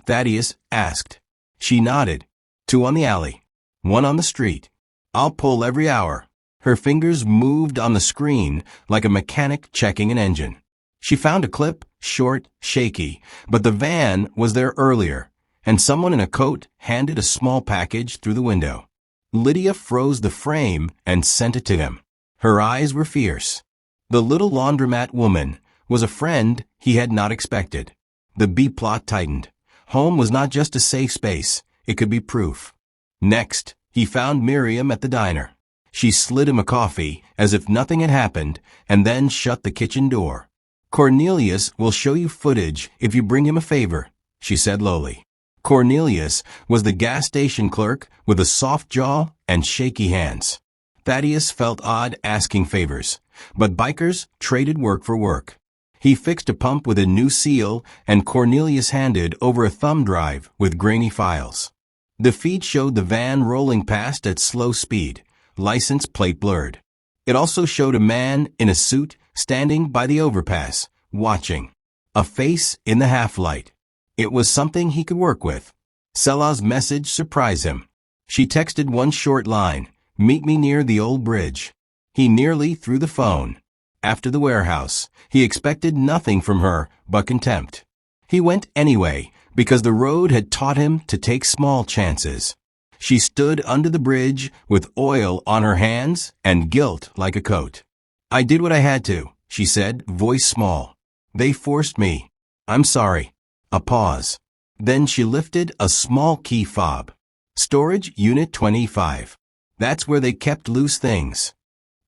Thaddeus asked. She nodded. 2 on the alley. 1 on the street. I'll pull every hour. Her fingers moved on the screen like a mechanic checking an engine. She found a clip, short, shaky, but the van was there earlier, and someone in a coat handed a small package through the window. Lydia froze the frame and sent it to him. Her eyes were fierce. The little laundromat woman was a friend he had not expected. The B-plot tightened. Home was not just a safe space, it could be proof. Next, he found Miriam at the diner. She slid him a coffee as if nothing had happened and then shut the kitchen door. Cornelius will show you footage if you bring him a favor, she said lowly. Cornelius was the gas station clerk with a soft jaw and shaky hands. Thaddeus felt odd asking favors, but bikers traded work for work. He fixed a pump with a new seal and Cornelius handed over a thumb drive with grainy files. The feed showed the van rolling past at slow speed, license plate blurred. It also showed a man in a suit standing by the overpass, watching. A face in the half-light. It was something he could work with. Selah's message surprised him. She texted one short line, "Meet me near the old bridge." He nearly threw the phone. After the warehouse, he expected nothing from her but contempt. He went anyway, because the road had taught him to take small chances. She stood under the bridge with oil on her hands and guilt like a coat. "I did what I had to," she said, voice small. "They forced me. I'm sorry." A pause. Then she lifted a small key fob. "Storage Unit 25. That's where they kept loose things.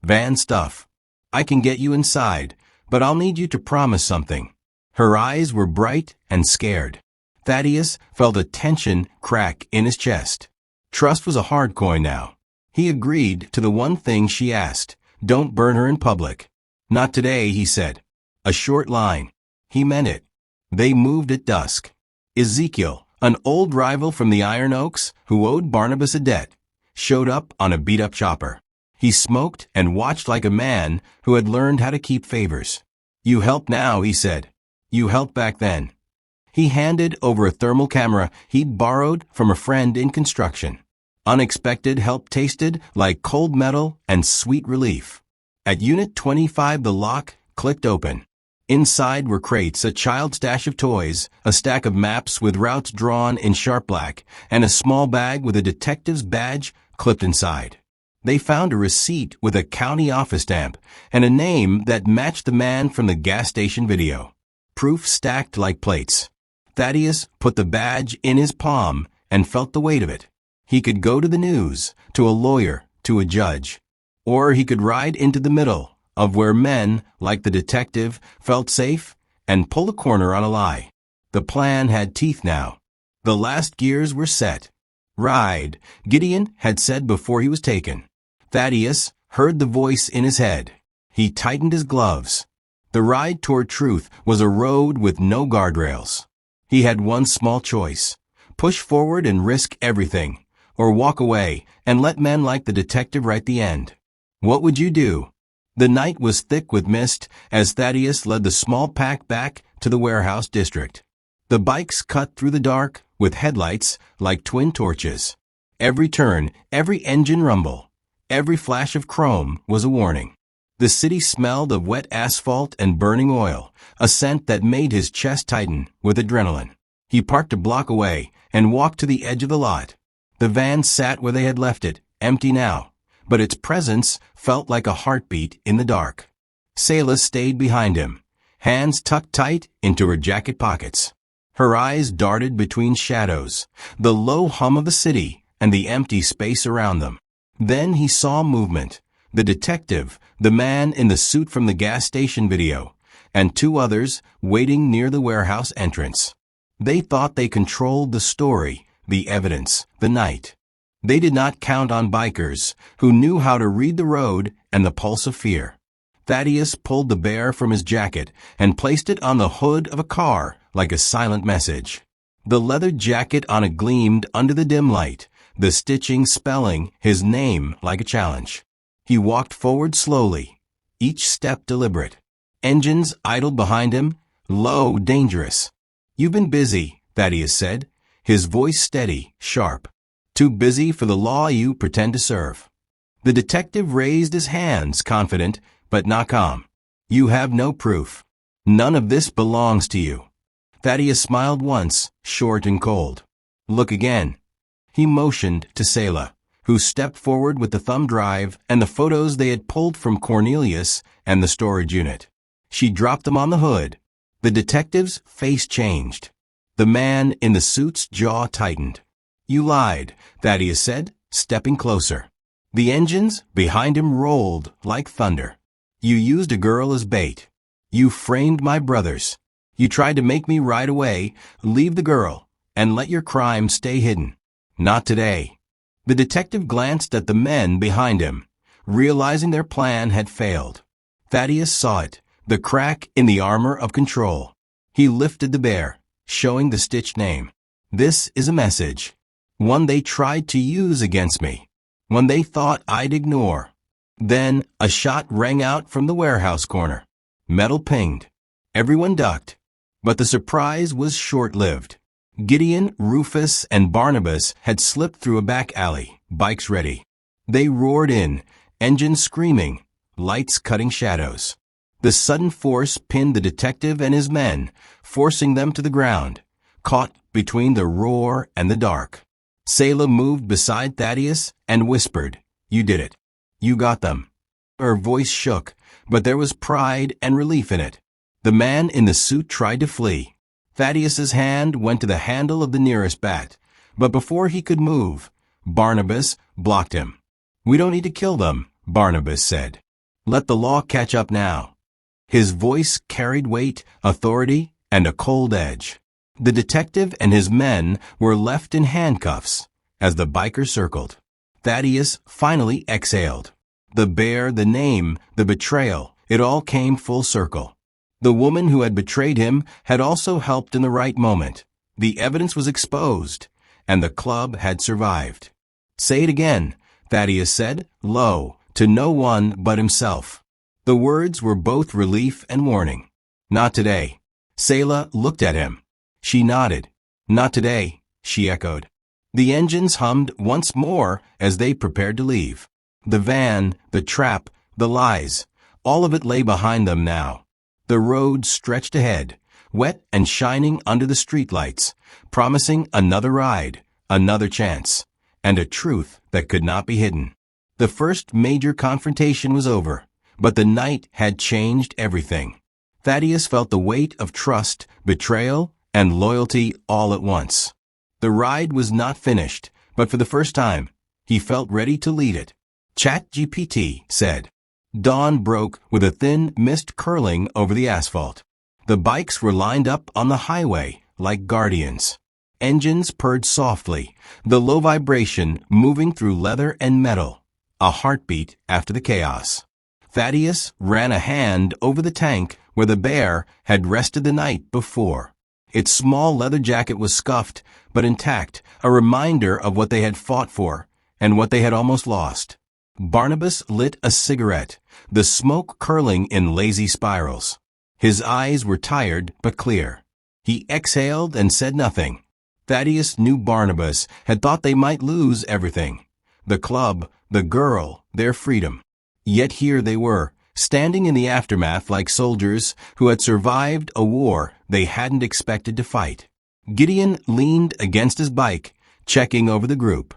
Van stuff. I can get you inside, but I'll need you to promise something." Her eyes were bright and scared. Thaddeus felt a tension crack in his chest. Trust was a hard coin now. He agreed to the one thing she asked. Don't burn her in public. "Not today," he said. A short line. He meant it. They moved at dusk. Ezekiel, an old rival from the Iron Oaks who owed Barnabas a debt, showed up on a beat-up chopper. He smoked and watched like a man who had learned how to keep favors. "You help now," he said. "You helped back then." He handed over a thermal camera he'd borrowed from a friend in construction. Unexpected help tasted like cold metal and sweet relief. At Unit 25 the lock clicked open. Inside were crates, a child stash of toys, a stack of maps with routes drawn in sharp black, and a small bag with a detective's badge clipped inside. They found a receipt with a county office stamp and a name that matched the man from the gas station video. Proof stacked like plates. Thaddeus put the badge in his palm and felt the weight of it. He could go to the news, to a lawyer, to a judge. Or he could ride into the middle of where men, like the detective, felt safe and pull a corner on a lie. The plan had teeth now. The last gears were set. "Ride," Gideon had said before he was taken. Thaddeus heard the voice in his head. He tightened his gloves. The ride toward truth was a road with no guardrails. He had one small choice. Push forward and risk everything, or walk away and let men like the detective write the end. What would you do? The night was thick with mist as Thaddeus led the small pack back to the warehouse district. The bikes cut through the dark with headlights like twin torches. Every turn, every engine rumble, every flash of chrome was a warning. The city smelled of wet asphalt and burning oil, a scent that made his chest tighten with adrenaline. He parked a block away and walked to the edge of the lot. The van sat where they had left it, empty now, but its presence felt like a heartbeat in the dark. Selah stayed behind him, hands tucked tight into her jacket pockets. Her eyes darted between shadows, the low hum of the city and the empty space around them. Then he saw movement. The detective, the man in the suit from the gas station video, and 2 others waiting near the warehouse entrance. They thought they controlled the story, the evidence, the night. They did not count on bikers who knew how to read the road and the pulse of fear. Thaddeus pulled the bear from his jacket and placed it on the hood of a car like a silent message. The leather jacket on it gleamed under the dim light, the stitching spelling his name like a challenge. He walked forward slowly, each step deliberate. Engines idled behind him, low, dangerous. "You've been busy," Thaddeus said, his voice steady, sharp. "Too busy for the law you pretend to serve." The detective raised his hands, confident, but not calm. "You have no proof. None of this belongs to you." Thaddeus smiled once, short and cold. "Look again." He motioned to Selah, who stepped forward with the thumb drive and the photos they had pulled from Cornelius and the storage unit. She dropped them on the hood. The detective's face changed. The man in the suit's jaw tightened. "You lied," Thaddeus said, stepping closer. The engines behind him rolled like thunder. "You used a girl as bait. You framed my brothers. You tried to make me ride away, leave the girl, and let your crime stay hidden. Not today." The detective glanced at the men behind him, realizing their plan had failed. Thaddeus saw it, the crack in the armor of control. He lifted the bear, showing the stitched name. "This is a message. One they tried to use against me. One they thought I'd ignore." Then a shot rang out from the warehouse corner. Metal pinged. Everyone ducked. But the surprise was short-lived. Gideon, Rufus, and Barnabas had slipped through a back alley, bikes ready. They roared in, engines screaming, lights cutting shadows. The sudden force pinned the detective and his men, forcing them to the ground, caught between the roar and the dark. Selah moved beside Thaddeus and whispered, "You did it. You got them." Her voice shook, but there was pride and relief in it. The man in the suit tried to flee. Thaddeus's hand went to the handle of the nearest bat, but before he could move, Barnabas blocked him. "We don't need to kill them," Barnabas said. "Let the law catch up now." His voice carried weight, authority, and a cold edge. The detective and his men were left in handcuffs as the biker circled. Thaddeus finally exhaled. The bear, the name, the betrayal, it all came full circle. The woman who had betrayed him had also helped in the right moment. The evidence was exposed, and the club had survived. "Say it again," Thaddeus said, low, to no one but himself. The words were both relief and warning. "Not today." Selah looked at him. She nodded. "Not today," she echoed. The engines hummed once more as they prepared to leave. The van, the trap, the lies, all of it lay behind them now. The road stretched ahead, wet and shining under the streetlights, promising another ride, another chance, and a truth that could not be hidden. The first major confrontation was over, but the night had changed everything. Thaddeus felt the weight of trust, betrayal, and loyalty all at once. The ride was not finished, but for the first time, he felt ready to lead it. ChatGPT said. Dawn broke with a thin mist curling over the asphalt. The bikes were lined up on the highway like guardians. Engines purred softly, the low vibration moving through leather and metal, a heartbeat after the chaos. Thaddeus ran a hand over the tank where the bear had rested the night before. Its small leather jacket was scuffed, but intact, a reminder of what they had fought for and what they had almost lost. Barnabas lit a cigarette, the smoke curling in lazy spirals. His eyes were tired but clear. He exhaled and said nothing. Thaddeus knew Barnabas had thought they might lose everything. The club, the girl, their freedom. Yet here they were, standing in the aftermath like soldiers who had survived a war they hadn't expected to fight. Gideon leaned against his bike, checking over the group.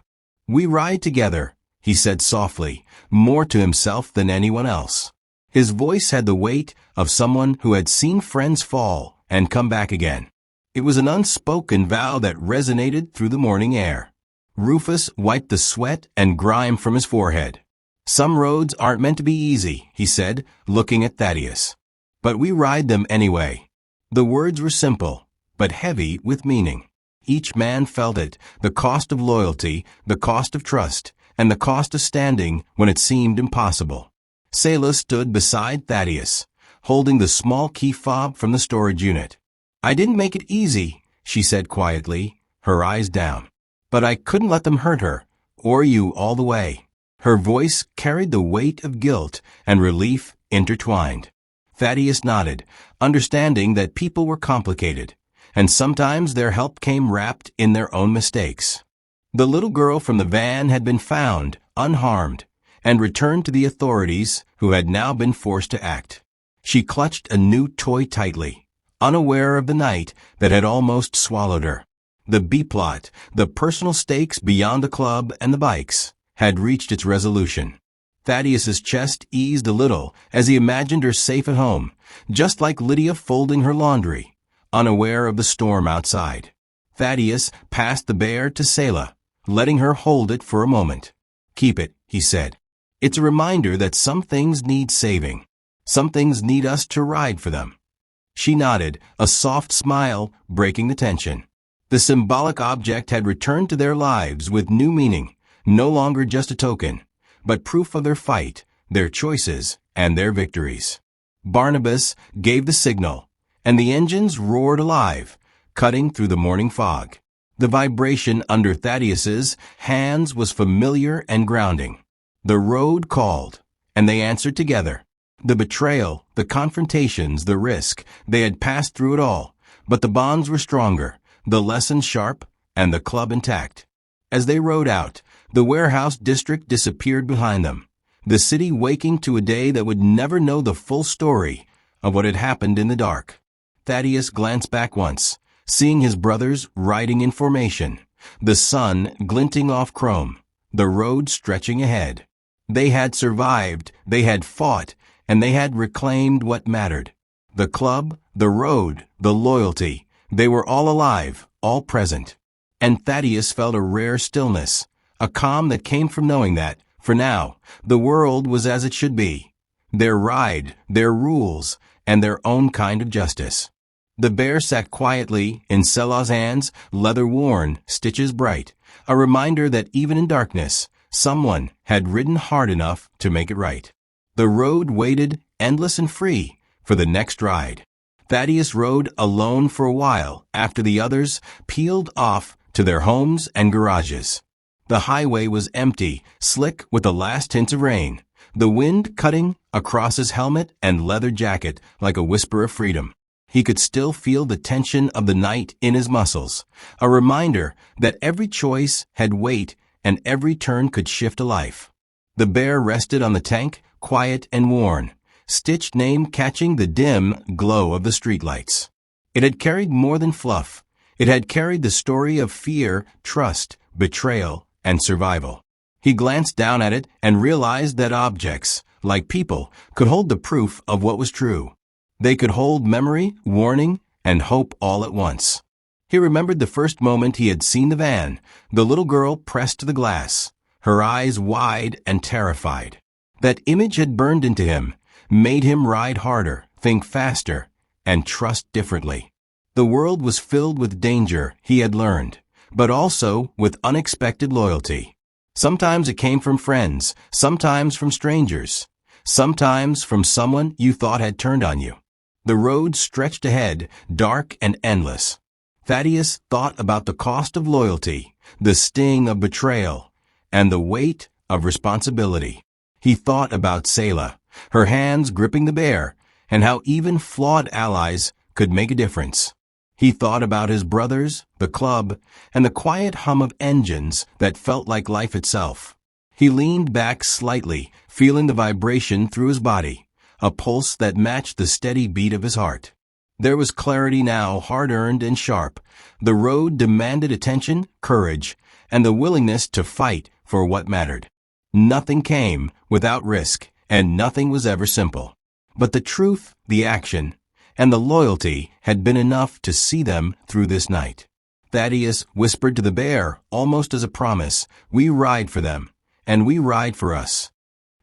"We ride together," he said softly, more to himself than anyone else. His voice had the weight of someone who had seen friends fall and come back again. It was an unspoken vow that resonated through the morning air. Rufus wiped the sweat and grime from his forehead. "Some roads aren't meant to be easy," he said, looking at Thaddeus. "But we ride them anyway." The words were simple, but heavy with meaning. Each man felt it, the cost of loyalty, the cost of trust, and the cost of standing when it seemed impossible. Selah stood beside Thaddeus, holding the small key fob from the storage unit. "I didn't make it easy," she said quietly, her eyes down. "But I couldn't let them hurt her, or you all the way." Her voice carried the weight of guilt and relief intertwined. Thaddeus nodded, understanding that people were complicated, and sometimes their help came wrapped in their own mistakes. The little girl from the van had been found, unharmed, and returned to the authorities, who had now been forced to act. She clutched a new toy tightly, unaware of the night that had almost swallowed her. The B-plot, the personal stakes beyond the club and the bikes, had reached its resolution. Thaddeus's chest eased a little as he imagined her safe at home, just like Lydia folding her laundry, unaware of the storm outside. Thaddeus passed the bear to Selah, letting her hold it for a moment. "Keep it," he said. "It's a reminder that some things need saving. Some things need us to ride for them." She nodded, a soft smile breaking the tension. The symbolic object had returned to their lives with new meaning, no longer just a token, but proof of their fight, their choices, and their victories. Barnabas gave the signal, and the engines roared alive, cutting through the morning fog. The vibration under Thaddeus's hands was familiar and grounding. The road called, and they answered together. The betrayal, the confrontations, the risk, they had passed through it all, but the bonds were stronger, the lessons sharp, and the club intact. As they rode out, the warehouse district disappeared behind them, the city waking to a day that would never know the full story of what had happened in the dark. Thaddeus glanced back once, seeing his brothers riding in formation, the sun glinting off chrome, the road stretching ahead. They had survived, they had fought, and they had reclaimed what mattered. The club, the road, the loyalty, they were all alive, all present. And Thaddeus felt a rare stillness, a calm that came from knowing that, for now, the world was as it should be. Their ride, their rules, and their own kind of justice. The bear sat quietly in Selah's hands, leather worn, stitches bright, a reminder that even in darkness, someone had ridden hard enough to make it right. The road waited, endless and free, for the next ride. Thaddeus rode alone for a while after the others peeled off to their homes and garages. The highway was empty, slick with the last hints of rain, the wind cutting across his helmet and leather jacket like a whisper of freedom. He could still feel the tension of the night in his muscles, a reminder that every choice had weight and every turn could shift a life. The bear rested on the tank, quiet and worn, stitched name catching the dim glow of the streetlights. It had carried more than fluff. It had carried the story of fear, trust, betrayal, and survival. He glanced down at it and realized that objects, like people, could hold the proof of what was true. They could hold memory, warning, and hope all at once. He remembered the first moment he had seen the van, the little girl pressed to the glass, her eyes wide and terrified. That image had burned into him, made him ride harder, think faster, and trust differently. The world was filled with danger, he had learned, but also with unexpected loyalty. Sometimes it came from friends, sometimes from strangers, sometimes from someone you thought had turned on you. The road stretched ahead, dark and endless. Thaddeus thought about the cost of loyalty, the sting of betrayal, and the weight of responsibility. He thought about Selah, her hands gripping the bear, and how even flawed allies could make a difference. He thought about his brothers, the club, and the quiet hum of engines that felt like life itself. He leaned back slightly, feeling the vibration through his body, a pulse that matched the steady beat of his heart. There was clarity now, hard-earned and sharp. The road demanded attention, courage, and the willingness to fight for what mattered. Nothing came without risk, and nothing was ever simple. But the truth, the action, and the loyalty had been enough to see them through this night. Thaddeus whispered to the bear, almost as a promise, "We ride for them, and we ride for us."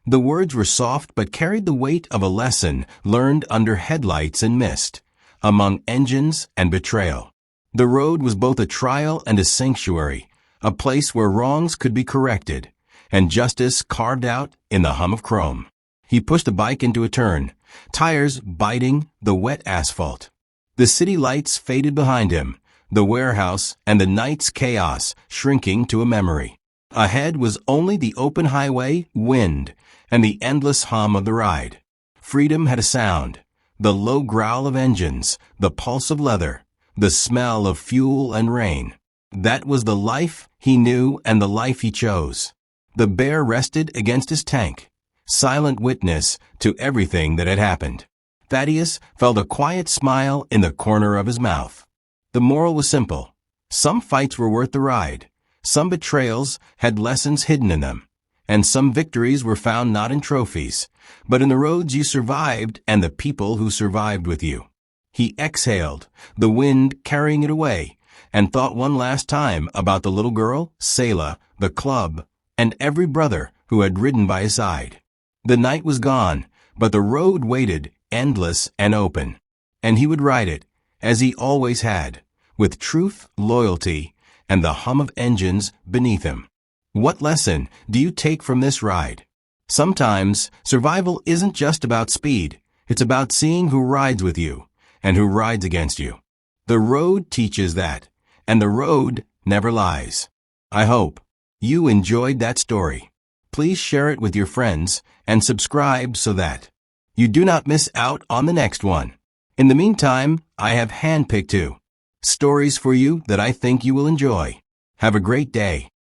The words were soft but carried the weight of a lesson learned under headlights and mist, among engines and betrayal. The road was both a trial and a sanctuary, a place where wrongs could be corrected, and justice carved out in the hum of chrome. He pushed the bike into a turn, tires biting the wet asphalt. The city lights faded behind him, the warehouse and the night's chaos shrinking to a memory. Ahead was only the open highway, wind, and the endless hum of the ride. Freedom had a sound, the low growl of engines, the pulse of leather, the smell of fuel and rain. That was the life he knew and the life he chose. The bear rested against his tank, silent witness to everything that had happened. Thaddeus felt a quiet smile in the corner of his mouth. The moral was simple. Some fights were worth the ride. Some betrayals had lessons hidden in them. And some victories were found not in trophies, but in the roads you survived and the people who survived with you. He exhaled, the wind carrying it away, and thought one last time about the little girl, Selah, the club, and every brother who had ridden by his side. The night was gone, but the road waited, endless and open. And he would ride it, as he always had, with truth, loyalty, and the hum of engines beneath him. What lesson do you take from this ride? Sometimes, survival isn't just about speed. It's about seeing who rides with you and who rides against you. The road teaches that, and the road never lies. I hope you enjoyed that story. Please share it with your friends and subscribe so that you do not miss out on the next one. In the meantime, I have handpicked 2 stories for you that I think you will enjoy. Have a great day.